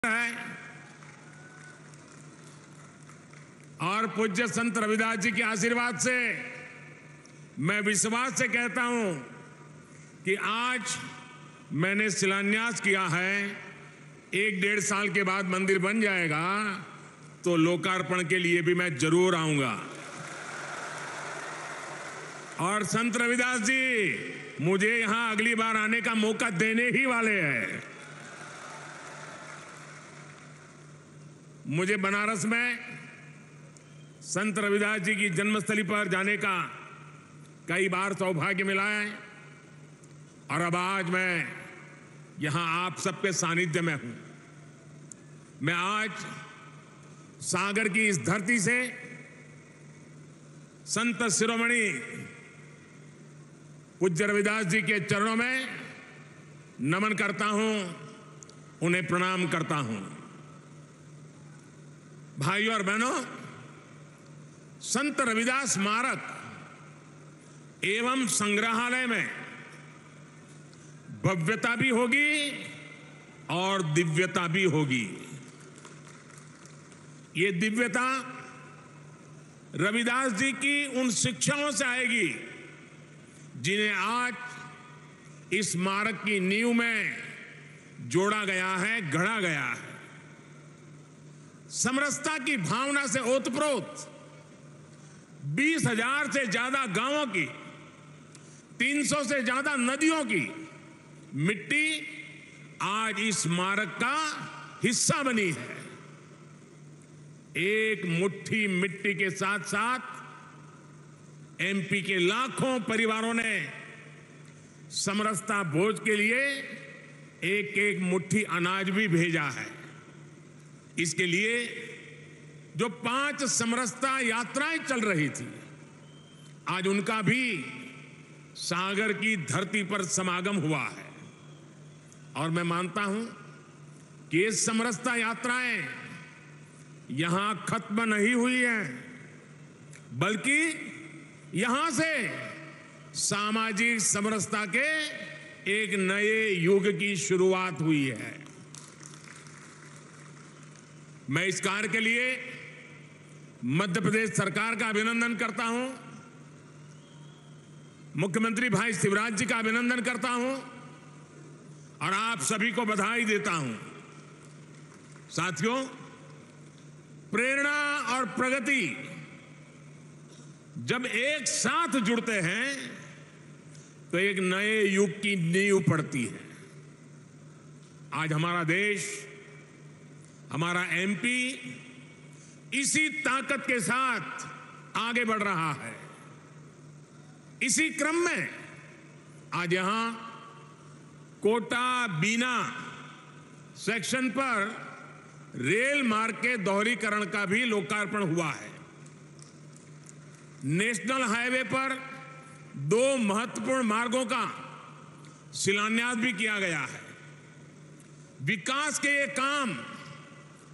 है और पूज्य संत रविदास जी के आशीर्वाद से मैं विश्वास से कहता हूं कि आज मैंने शिलान्यास किया है। 1-1.5 साल के बाद मंदिर बन जाएगा तो लोकार्पण के लिए भी मैं जरूर आऊंगा। और संत रविदास जी मुझे यहां अगली बार आने का मौका देने ही वाले हैं। मुझे बनारस में संत रविदास जी की जन्मस्थली पर जाने का कई बार सौभाग्य मिला है और अब आज मैं यहां आप सबके सानिध्य में हूं। मैं आज सागर की इस धरती से संत शिरोमणि पूज्य रविदास जी के चरणों में नमन करता हूं, उन्हें प्रणाम करता हूं। भाइयों और बहनों, संत रविदास स्मारक एवं संग्रहालय में भव्यता भी होगी और दिव्यता भी होगी। ये दिव्यता रविदास जी की उन शिक्षाओं से आएगी जिन्हें आज इस स्मारक की नींव में जोड़ा गया है, गढ़ा गया है। समरसता की भावना से ओतप्रोत 20,000 से ज्यादा गांवों की, 300 से ज्यादा नदियों की मिट्टी आज इस स्मारक का हिस्सा बनी है। एक मुट्ठी मिट्टी के साथ साथ एमपी के लाखों परिवारों ने समरसता भोज के लिए एक एक मुट्ठी अनाज भी भेजा है। इसके लिए जो 5 समरसता यात्राएं चल रही थी, आज उनका भी सागर की धरती पर समागम हुआ है। और मैं मानता हूं कि ये समरसता यात्राएं यहां खत्म नहीं हुई हैं, बल्कि यहां से सामाजिक समरसता के एक नए युग की शुरुआत हुई है। मैं इस कार्य के लिए मध्य प्रदेश सरकार का अभिनंदन करता हूं, मुख्यमंत्री भाई शिवराज जी का अभिनंदन करता हूं और आप सभी को बधाई देता हूं। साथियों, प्रेरणा और प्रगति जब एक साथ जुड़ते हैं तो एक नए युग की नींव पड़ती है। आज हमारा देश, हमारा एमपी इसी ताकत के साथ आगे बढ़ रहा है। इसी क्रम में आज यहां कोटा बीना सेक्शन पर रेल मार्ग के दोहरीकरण का भी लोकार्पण हुआ है। नेशनल हाईवे पर 2 महत्वपूर्ण मार्गों का शिलान्यास भी किया गया है। विकास के ये काम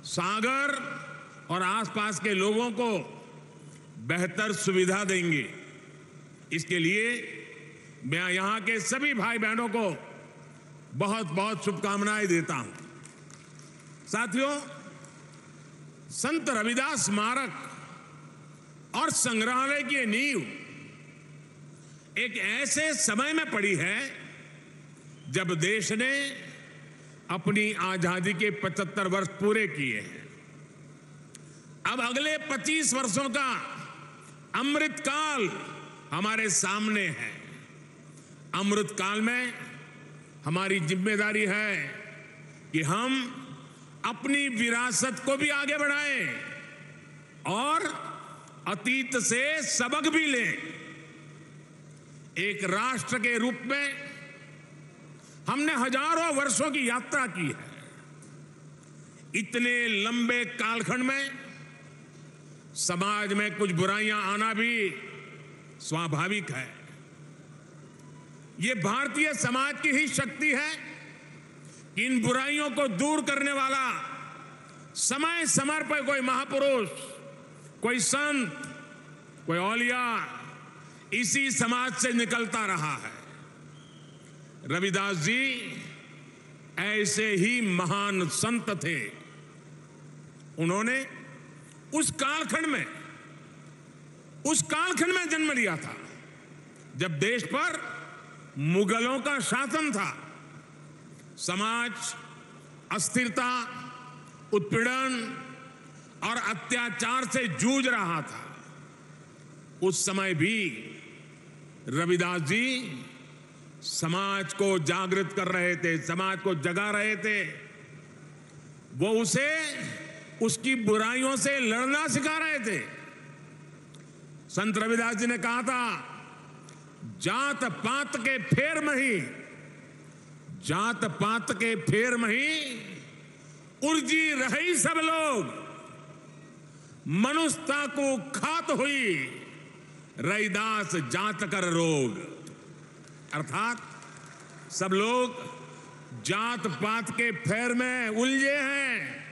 सागर और आसपास के लोगों को बेहतर सुविधा देंगे। इसके लिए मैं यहां के सभी भाई बहनों को बहुत बहुत शुभकामनाएं देता हूं। साथियों, संत रविदास स्मारक और संग्रहालय की नींव एक ऐसे समय में पड़ी है जब देश ने अपनी आजादी के 75 वर्ष पूरे किए हैं। अब अगले 25 वर्षों का अमृतकाल हमारे सामने है। अमृतकाल में हमारी जिम्मेदारी है कि हम अपनी विरासत को भी आगे बढ़ाएं और अतीत से सबक भी लें। एक राष्ट्र के रूप में हमने हजारों वर्षों की यात्रा की है। इतने लंबे कालखंड में समाज में कुछ बुराइयां आना भी स्वाभाविक है। ये भारतीय समाज की ही शक्ति है कि इन बुराइयों को दूर करने वाला समय समय पर कोई महापुरुष, कोई संत, कोई औलिया इसी समाज से निकलता रहा है। रविदास जी ऐसे ही महान संत थे। उन्होंने उस कालखंड में जन्म लिया था जब देश पर मुगलों का शासन था। समाज अस्थिरता, उत्पीड़न और अत्याचार से जूझ रहा था। उस समय भी रविदास जी समाज को जागृत कर रहे थे, समाज को जगा रहे थे। वो उसे उसकी बुराइयों से लड़ना सिखा रहे थे। संत रविदास जी ने कहा था, जात पात के फेर मही उर्जी रही सब लोग, मनुष्यता को खात हुई रैदास जात कर रोग। अर्थात सब लोग जात पात के फेर में उलझे हैं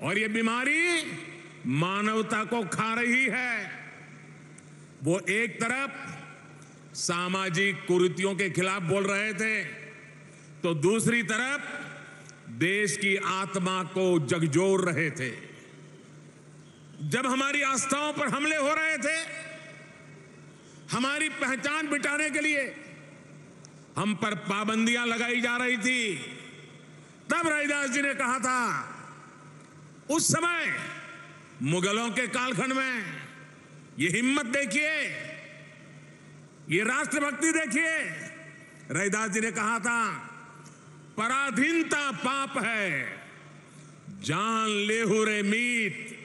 और ये बीमारी मानवता को खा रही है। वो एक तरफ सामाजिक कुरीतियों के खिलाफ बोल रहे थे तो दूसरी तरफ देश की आत्मा को झकझोर रहे थे। जब हमारी आस्थाओं पर हमले हो रहे थे, हमारी पहचान मिटाने के लिए हम पर पाबंदियां लगाई जा रही थी, तब रविदास जी ने कहा था, उस समय मुगलों के कालखंड में, ये हिम्मत देखिए, ये राष्ट्रभक्ति देखिए। रविदास जी ने कहा था, पराधीनता पाप है, जान लेहु रे मीत,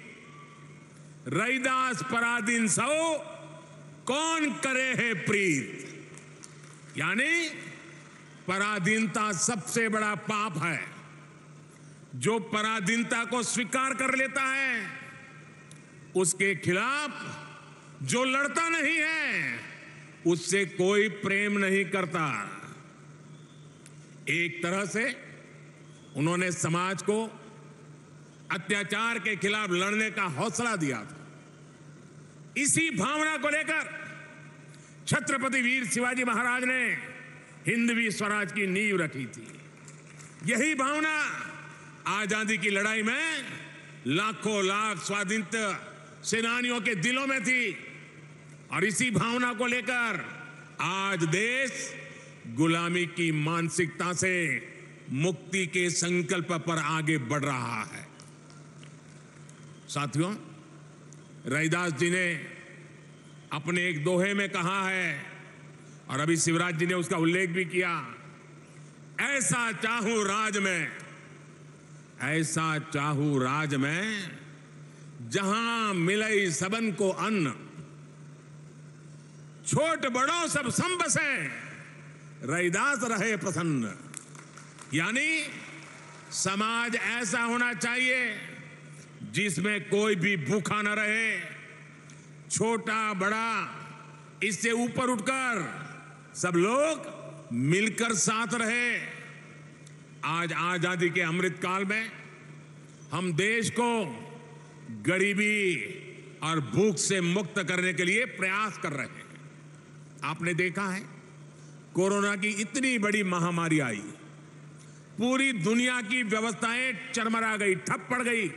रैदास पराधीन सो कौन करे है प्रीत। यानी पराधीनता सबसे बड़ा पाप है। जो पराधीनता को स्वीकार कर लेता है, उसके खिलाफ जो लड़ता नहीं है, उससे कोई प्रेम नहीं करता। एक तरह से उन्होंने समाज को अत्याचार के खिलाफ लड़ने का हौसला दिया था। इसी भावना को लेकर छत्रपति वीर शिवाजी महाराज ने हिंदवी स्वराज की नींव रखी थी। यही भावना आजादी की लड़ाई में लाखों लाख स्वाधीनता सेनानियों के दिलों में थी और इसी भावना को लेकर आज देश गुलामी की मानसिकता से मुक्ति के संकल्प पर आगे बढ़ रहा है। साथियों, रविदास जी ने अपने एक दोहे में कहा है और अभी शिवराज जी ने उसका उल्लेख भी किया, ऐसा चाहूं राज में जहां मिले सबन को अन्न, छोट बड़ों सब संबसे रैदास रहे प्रसन्न। यानी समाज ऐसा होना चाहिए जिसमें कोई भी भूखा न रहे, छोटा बड़ा इससे ऊपर उठकर सब लोग मिलकर साथ रहे। आज आजादी के अमृत काल में हम देश को गरीबी और भूख से मुक्त करने के लिए प्रयास कर रहे हैं। आपने देखा है, कोरोना की इतनी बड़ी महामारी आई, पूरी दुनिया की व्यवस्थाएं चरमरा गई, ठप पड़ गई।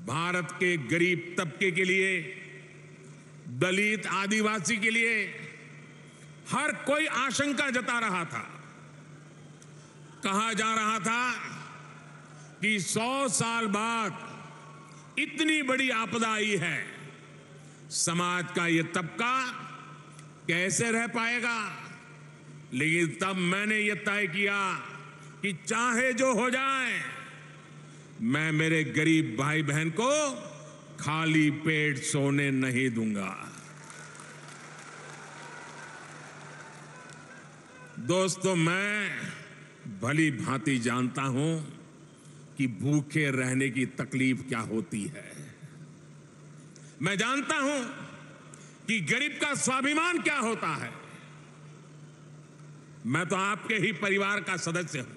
भारत के गरीब तबके के लिए, दलित आदिवासी के लिए हर कोई आशंका जता रहा था। कहा जा रहा था कि 100 साल बाद इतनी बड़ी आपदा आई है, समाज का ये तबका कैसे रह पाएगा। लेकिन तब मैंने ये तय किया कि चाहे जो हो जाए, मैं मेरे गरीब भाई बहन को खाली पेट सोने नहीं दूंगा। दोस्तों, मैं भली भांति जानता हूं कि भूखे रहने की तकलीफ क्या होती है। मैं जानता हूं कि गरीब का स्वाभिमान क्या होता है। मैं तो आपके ही परिवार का सदस्य हूं।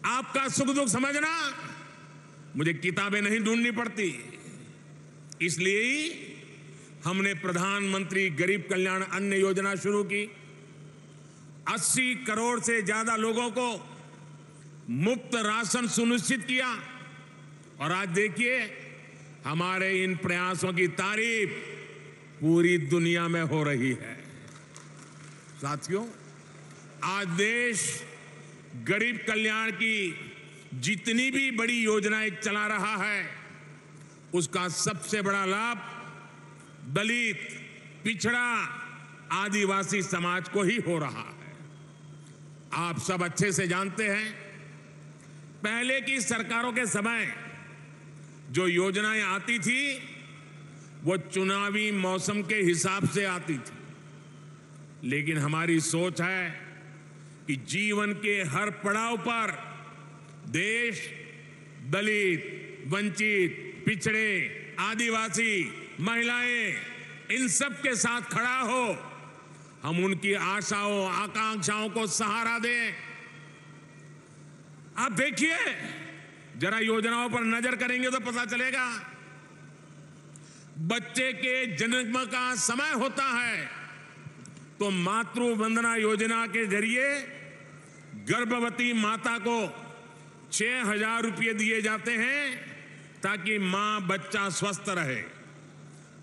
आपका सुख दुख समझना मुझे किताबें नहीं ढूंढनी पड़ती। इसलिए ही हमने प्रधानमंत्री गरीब कल्याण अन्न योजना शुरू की 80 करोड़ से ज्यादा लोगों को मुफ्त राशन सुनिश्चित किया। और आज देखिए, हमारे इन प्रयासों की तारीफ पूरी दुनिया में हो रही है। साथियों, आज देश गरीब कल्याण की जितनी भी बड़ी योजनाएं चला रहा है, उसका सबसे बड़ा लाभ दलित, पिछड़ा, आदिवासी समाज को ही हो रहा है। आप सब अच्छे से जानते हैं, पहले की सरकारों के समय जो योजनाएं आती थी वो चुनावी मौसम के हिसाब से आती थी, लेकिन हमारी सोच है कि जीवन के हर पड़ाव पर देश दलित, वंचित, पिछड़े, आदिवासी, महिलाएं, इन सब के साथ खड़ा हो। हम उनकी आशाओं, आकांक्षाओं को सहारा दें। आप देखिए, जरा योजनाओं पर नजर करेंगे तो पता चलेगा। बच्चे के जन्म का समय होता है तो मातृ वंदना योजना के जरिए गर्भवती माता को 6,000 रुपये दिए जाते हैं ताकि मां बच्चा स्वस्थ रहे।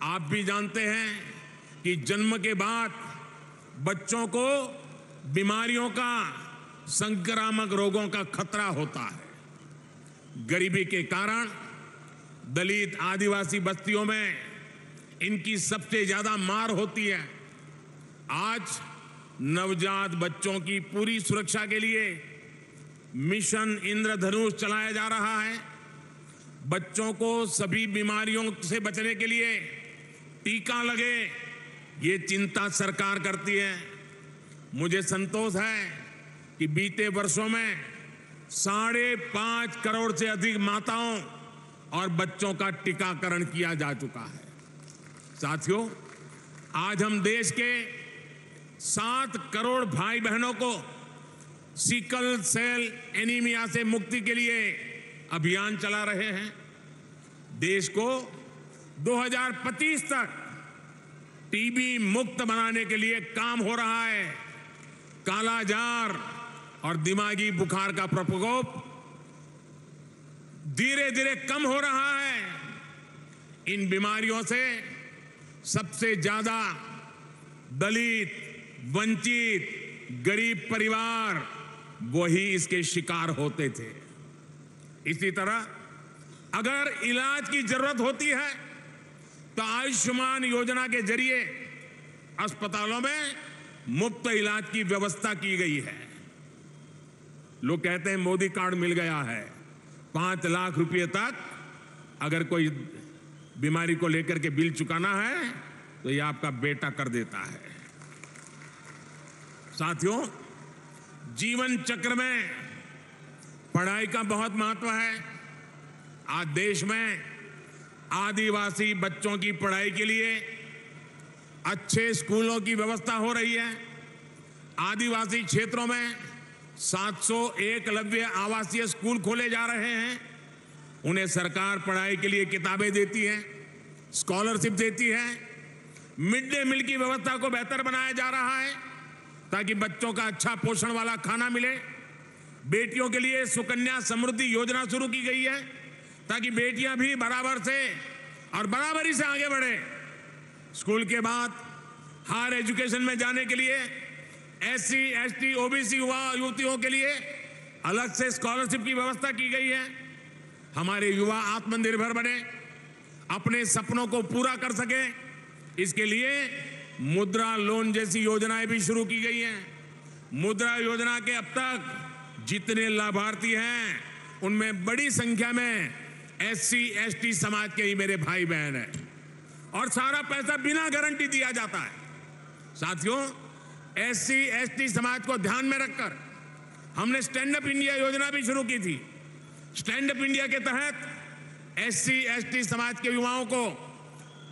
आप भी जानते हैं कि जन्म के बाद बच्चों को बीमारियों का, संक्रामक रोगों का खतरा होता है। गरीबी के कारण दलित, आदिवासी बस्तियों में इनकी सबसे ज्यादा मार होती है। आज नवजात बच्चों की पूरी सुरक्षा के लिए मिशन इंद्रधनुष चलाया जा रहा है। बच्चों को सभी बीमारियों से बचने के लिए टीका लगे, ये चिंता सरकार करती है। मुझे संतोष है कि बीते वर्षों में 5.5 करोड़ से अधिक माताओं और बच्चों का टीकाकरण किया जा चुका है। साथियों, आज हम देश के 7 करोड़ भाई बहनों को सिकल सेल एनीमिया से मुक्ति के लिए अभियान चला रहे हैं। देश को 2025 तक टीबी मुक्त बनाने के लिए काम हो रहा है। कालाजार और दिमागी बुखार का प्रकोप धीरे धीरे कम हो रहा है। इन बीमारियों से सबसे ज्यादा दलित, वंचित, गरीब परिवार वही इसके शिकार होते थे। इसी तरह अगर इलाज की जरूरत होती है तो आयुष्मान योजना के जरिए अस्पतालों में मुफ्त इलाज की व्यवस्था की गई है। लोग कहते हैं मोदी कार्ड मिल गया है, 5 लाख रुपए तक अगर कोई बीमारी को लेकर के बिल चुकाना है तो ये आपका बेटा कर देता है। साथियों, जीवन चक्र में पढ़ाई का बहुत महत्व है। आज देश में आदिवासी बच्चों की पढ़ाई के लिए अच्छे स्कूलों की व्यवस्था हो रही है। आदिवासी क्षेत्रों में 700 एकलव्य आवासीय स्कूल खोले जा रहे हैं। उन्हें सरकार पढ़ाई के लिए किताबें देती है, स्कॉलरशिप देती है। मिड डे मील की व्यवस्था को बेहतर बनाया जा रहा है ताकि बच्चों का अच्छा पोषण वाला खाना मिले। बेटियों के लिए सुकन्या समृद्धि योजना शुरू की गई है ताकि बेटियां भी बराबर से और बराबरी से आगे बढ़े। स्कूल के बाद हायर एजुकेशन में जाने के लिए SC, ST, OBC युवा युवतियों के लिए अलग से स्कॉलरशिप की व्यवस्था की गई है। हमारे युवा आत्मनिर्भर बने, अपने सपनों को पूरा कर सके, इसके लिए मुद्रा लोन जैसी योजनाएं भी शुरू की गई हैं। मुद्रा योजना के अब तक जितने लाभार्थी हैं उनमें बड़ी संख्या में SC, ST समाज के ही मेरे भाई बहन हैं और सारा पैसा बिना गारंटी दिया जाता है। साथियों, SC, ST समाज को ध्यान में रखकर हमने स्टैंड अप इंडिया योजना भी शुरू की थी। स्टैंड अप इंडिया के तहत SC, ST समाज के युवाओं को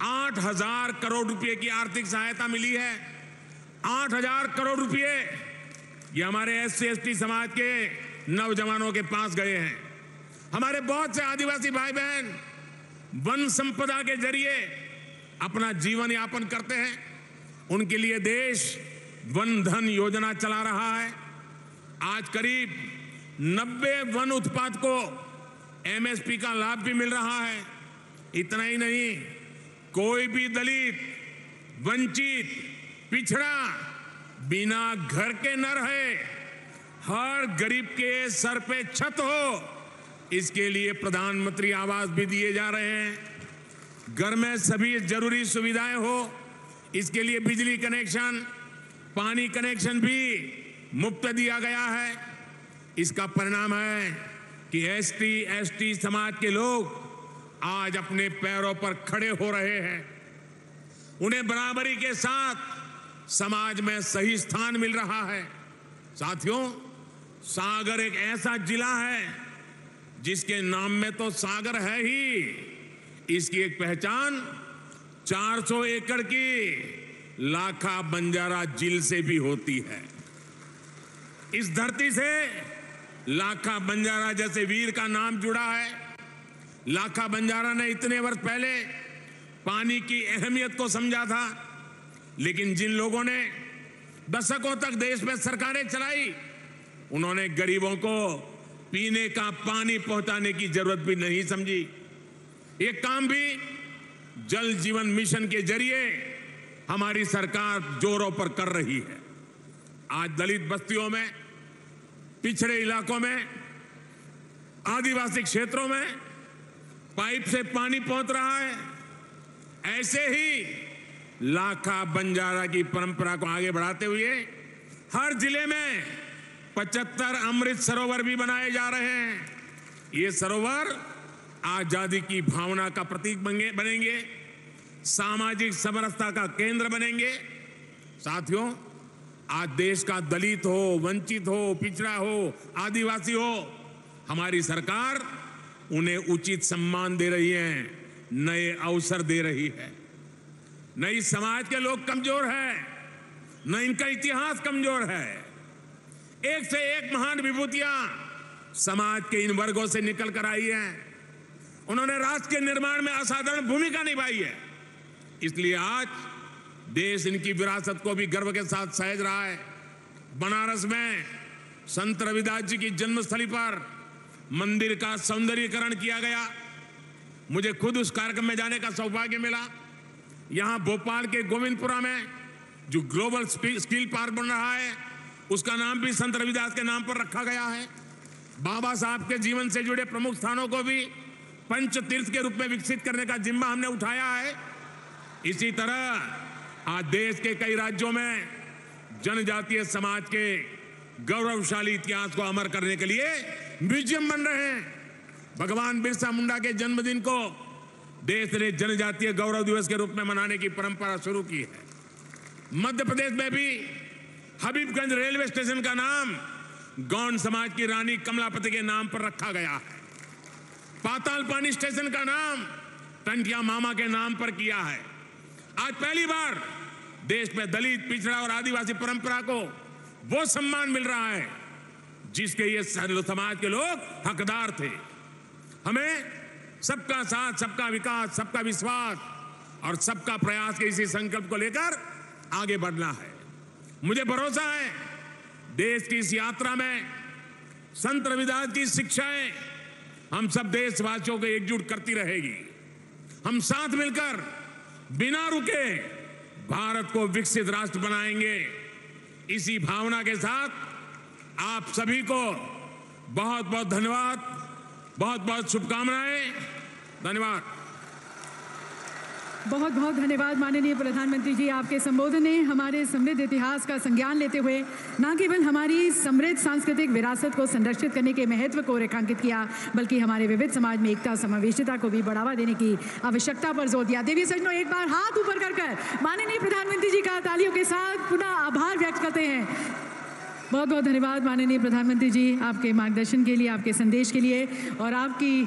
8,000 करोड़ रुपए की आर्थिक सहायता मिली है। 8,000 करोड़ रुपए ये हमारे SC, ST समाज के नौजवानों के पास गए हैं। हमारे बहुत से आदिवासी भाई बहन वन संपदा के जरिए अपना जीवन यापन करते हैं। उनके लिए देश वन धन योजना चला रहा है। आज करीब 90 वन उत्पाद को एमएसपी का लाभ भी मिल रहा है। इतना ही नहीं, कोई भी दलित, वंचित, पिछड़ा बिना घर के न रहे, हर गरीब के सर पे छत हो, इसके लिए प्रधानमंत्री आवास भी दिए जा रहे हैं। घर में सभी जरूरी सुविधाएं हो, इसके लिए बिजली कनेक्शन, पानी कनेक्शन भी मुफ्त दिया गया है। इसका परिणाम है कि एसटी, एसटी समाज के लोग आज अपने पैरों पर खड़े हो रहे हैं। उन्हें बराबरी के साथ समाज में सही स्थान मिल रहा है। साथियों, सागर एक ऐसा जिला है जिसके नाम में तो सागर है ही, इसकी एक पहचान 400 एकड़ की लाखा बंजारा झील से भी होती है। इस धरती से लाखा बंजारा जैसे वीर का नाम जुड़ा है। लाखा बंजारा ने इतने वर्ष पहले पानी की अहमियत को समझा था, लेकिन जिन लोगों ने दशकों तक देश में सरकारें चलाई, उन्होंने गरीबों को पीने का पानी पहुंचाने की जरूरत भी नहीं समझी। ये काम भी जल जीवन मिशन के जरिए हमारी सरकार जोरों पर कर रही है। आज दलित बस्तियों में, पिछड़े इलाकों में, आदिवासी क्षेत्रों में पाइप से पानी पहुंच रहा है। ऐसे ही लाखा बंजारा की परंपरा को आगे बढ़ाते हुए हर जिले में 75 अमृत सरोवर भी बनाए जा रहे हैं। ये सरोवर आजादी की भावना का प्रतीक बनेंगे, सामाजिक समरसता का केंद्र बनेंगे। साथियों, आज देश का दलित हो, वंचित हो, पिछड़ा हो, आदिवासी हो, हमारी सरकार उन्हें उचित सम्मान दे रही है, नए अवसर दे रही है। न इस समाज के लोग कमजोर हैं, न इनका इतिहास कमजोर है। एक से एक महान विभूतियां समाज के इन वर्गों से निकल कर आई हैं। उन्होंने राष्ट्र के निर्माण में असाधारण भूमिका निभाई है। इसलिए आज देश इनकी विरासत को भी गर्व के साथ सहेज रहा है। बनारस में संत रविदास जी की जन्मस्थली पर मंदिर का सौंदर्यीकरण किया गया। मुझे खुद उस कार्यक्रम में जाने का सौभाग्य मिला। यहां भोपाल के गोविंदपुरा में जो ग्लोबल स्किल पार्क बन रहा है, उसका नाम भी संत रविदास के नाम पर रखा गया है। बाबा साहब के जीवन से जुड़े प्रमुख स्थानों को भी पंच तीर्थ के रूप में विकसित करने का जिम्मा हमने उठाया है। इसी तरह आज देश के कई राज्यों में जनजातीय समाज के गौरवशाली इतिहास को अमर करने के लिए म्यूजियम बन रहे हैं। भगवान बिरसा मुंडा के जन्मदिन को देश ने जनजातीय गौरव दिवस के रूप में मनाने की परंपरा शुरू की है। मध्य प्रदेश में भी हबीबगंज रेलवे स्टेशन का नाम गौंड समाज की रानी कमलापति के नाम पर रखा गया है। पाताल पानी स्टेशन का नाम टंटिया मामा के नाम पर किया है। आज पहली बार देश में दलित, पिछड़ा और आदिवासी परंपरा को वो सम्मान मिल रहा है जिसके ये समाज के लोग हकदार थे। हमें सबका साथ, सबका विकास, सबका विश्वास और सबका प्रयास के इसी संकल्प को लेकर आगे बढ़ना है। मुझे भरोसा है देश की इस यात्रा में संत रविदास की शिक्षाएं हम सब देशवासियों को एकजुट करती रहेगी। हम साथ मिलकर बिना रुके भारत को विकसित राष्ट्र बनाएंगे। इसी भावना के साथ आप सभी को बहुत बहुत धन्यवाद, बहुत बहुत शुभकामनाएं। धन्यवाद। बहुत बहुत धन्यवाद माननीय प्रधानमंत्री जी। आपके संबोधन ने हमारे समृद्ध इतिहास का संज्ञान लेते हुए न केवल हमारी समृद्ध सांस्कृतिक विरासत को संरक्षित करने के महत्व को रेखांकित किया, बल्कि हमारे विविध समाज में एकता, समावेशिता को भी बढ़ावा देने की आवश्यकता पर जोर दिया। देवी सज्जनों, एक बार हाथ ऊपर कर माननीय प्रधानमंत्री जी का तालियों के साथ पुनः आभार व्यक्त करते हैं। बहुत बहुत धन्यवाद माननीय प्रधानमंत्री जी, आपके मार्गदर्शन के लिए, आपके संदेश के लिए और आपकी